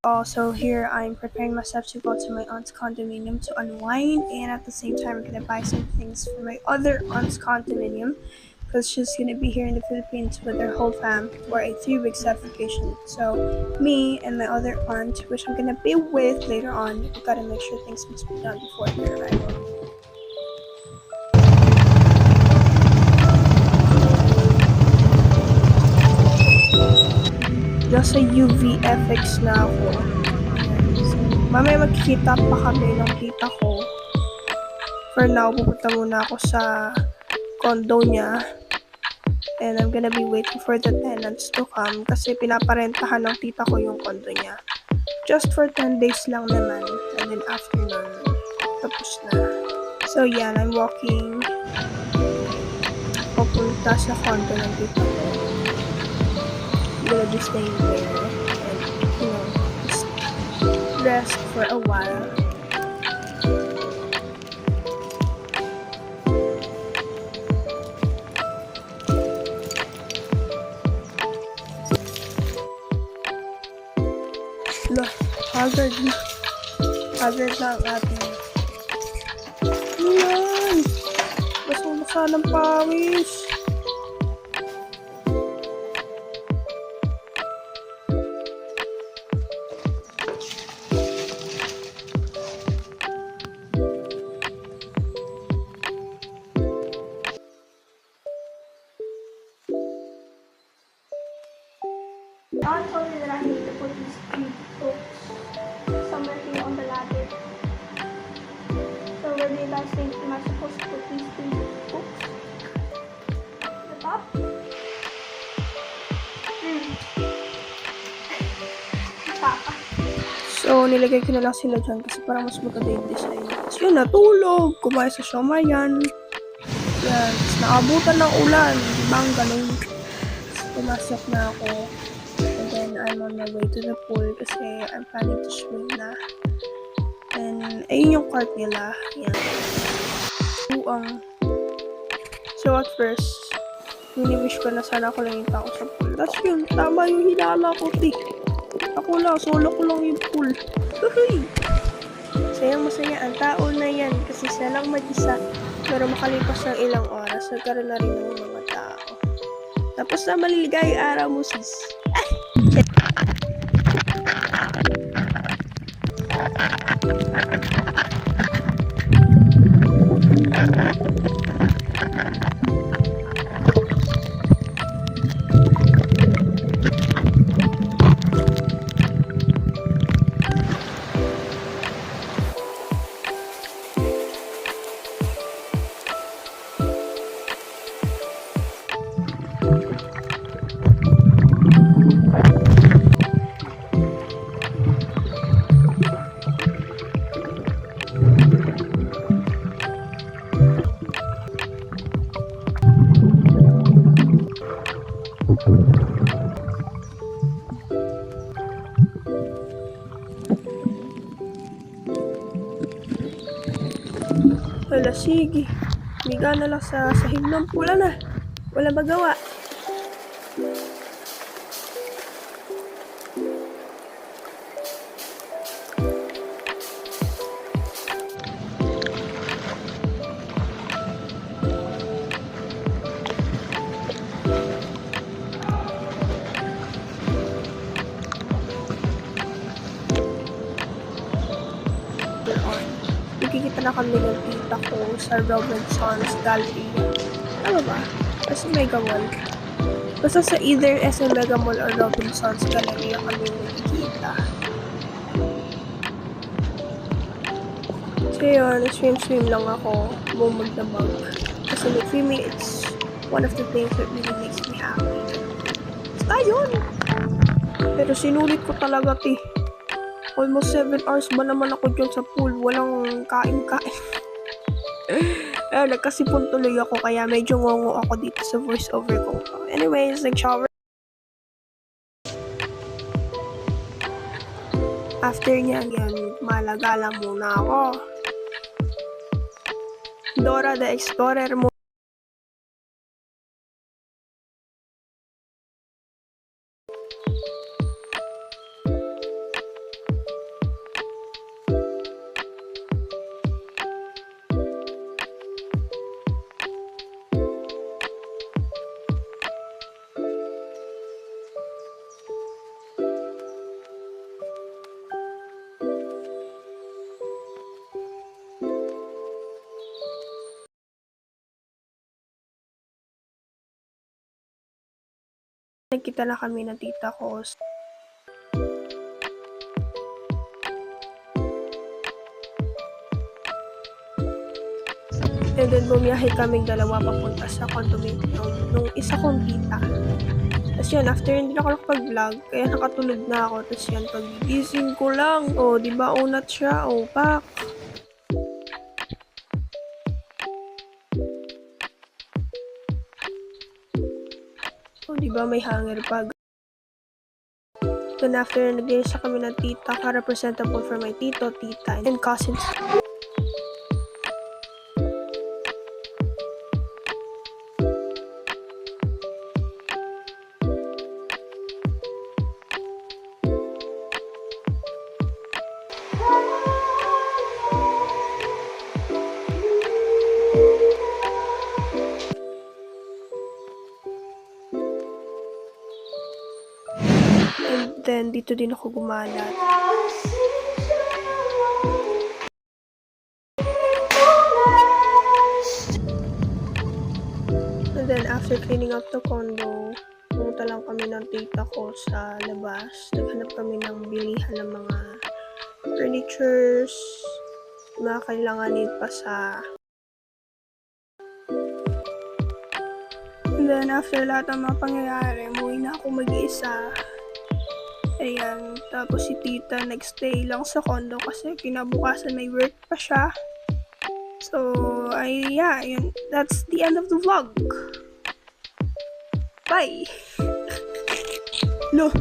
Also, here I'm preparing myself to go to my aunt's condominium to unwind, and at the same time, I'm gonna buy some things for my other aunt's condominium because she's gonna be here in the Philippines with her whole fam for a 3 week vacation. So, me and my other aunt, which I'm gonna be with later on, we gotta make sure things must be done before their arrival. Nasa UVFX na ako. So, mamaya magkikita pa kami ng tita ko. For now, pupunta muna ako sa condo niya. And I'm gonna be waiting for the tenants to come kasi pinaparentahan ng tita ko yung condo niya. Just for 10 days lang naman. And then after nun, tapos na. So yan, I'm walking papunta sa condo ng tita ko. I'm gonna be staying there and, just rest for a while. Hazard na. Hazard na ang ating. Ayan! Basa ng pawis. I told you that I need to put these 3 books somewhere here on the ladder. So where do you guys think am I supposed to put these 3 books? The top? So, nilagay ko na lang sila dyan kasi parang mas maganda yung design. Tapos yun, natulog. Kumain sa siomay yan. Yan. Tapos naabutan ng ulan. Di ba ang ganun? Pumasok na ako. And then, I'm on my way to the pool kasi I'm planning to swim na. And, ayun yung cart nila. Yan. So, at first, wish ko na sana ako lang yung tao sa pool. Tapos yun, tama yung hinala ko, Ako lang, solo ko lang yung pool. Uhuy! Masaya ang tao na yan kasi siya lang mag-isa. Pero makalipas ng ilang oras, nagkaroon na rin ng mga tao. Tapos na maliligay araw mo, sis. Wala, sige. Miga na lang sa sahig ng pula na. Wala magawa. Nakikita na kami ng tita ko sa Robinson's Gallery. Tama ba? Sa Mega Mall. Basta sa either SM Mega Mall or Robinson's Gallery kami nakikita. So yun, swim lang ako. Bumagdamag. Kasi like swimming, it's one of the things that really makes me happy. Basta yun! Pero sinulit ko talaga, Almost 7 hours ba naman ako dyan sa pool? Walang kain-kain. Nagkasipon tuloy ako kaya medyo ngongo ako dito sa voiceover ko. Anyways, nag-shower. After niyan, malagala muna ako. Dora the Explorer mo. Nagkita na kami ng tita ko. And then bumiyahe kaming dalawa papunta sa condominium nung isa kong tita. Tapos yun, after hindi na ako nakapag-vlog, kaya nakatulog na ako. Tapos yun, pagigising ko lang, di ba unat siya, pak. Di ba may hanger pa. Then after, nag-iisa kami ng tita para presentable for my tito, tita, and cousins. And then, dito din ako gumalat. And then, after cleaning up the condo, pumunta lang kami ng tita ko sa labas. Naghanap kami ng bilihan ng mga furnitures, mga kailanganin pa sa... And then, after lahat ng mga pangyayari, umuwi na ako mag-isa. Ayan, tapos si tita nagstay lang sa condo kasi kinabukasan may work pa siya. So, yun. That's the end of the vlog. Bye! No.